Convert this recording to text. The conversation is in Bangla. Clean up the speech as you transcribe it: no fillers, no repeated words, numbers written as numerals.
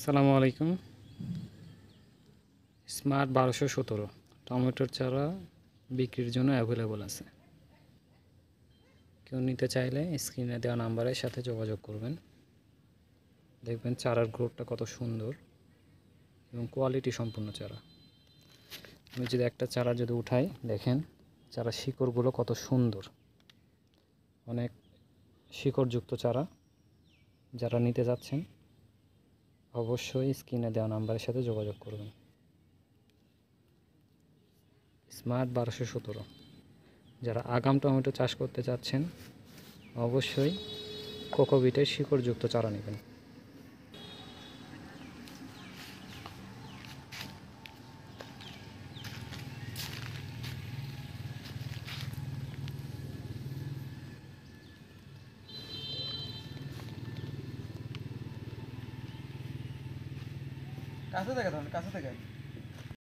আসসালামু আলাইকুম। স্মার্ট 1217 টমেটোর চারা বিক্রির জন্য অ্যাভেলেবল আছে। কেউ নিতে চাইলে স্ক্রিনে দেওয়া নাম্বারের সাথে যোগাযোগ করবেন। দেখবেন চারার গ্রোথটা কত সুন্দর এবং কোয়ালিটি সম্পূর্ণ চারা। আমি যদি একটা চারা যদি উঠাই, দেখেন চারার শিকড়গুলো কত সুন্দর, অনেক শিকড়যুক্ত চারা। যারা নিতে যাচ্ছেন অবশ্যই স্ক্রিনে দেওয়া নাম্বারের সাথে যোগাযোগ করবেন। স্মার্ট 1217। যারা আগাম টমেটো চাষ করতে চাচ্ছেন অবশ্যই কোকোপিটের শিকড়যুক্ত চারা নেবেন। কাছে থেকে ধরুন, কাছে থেকে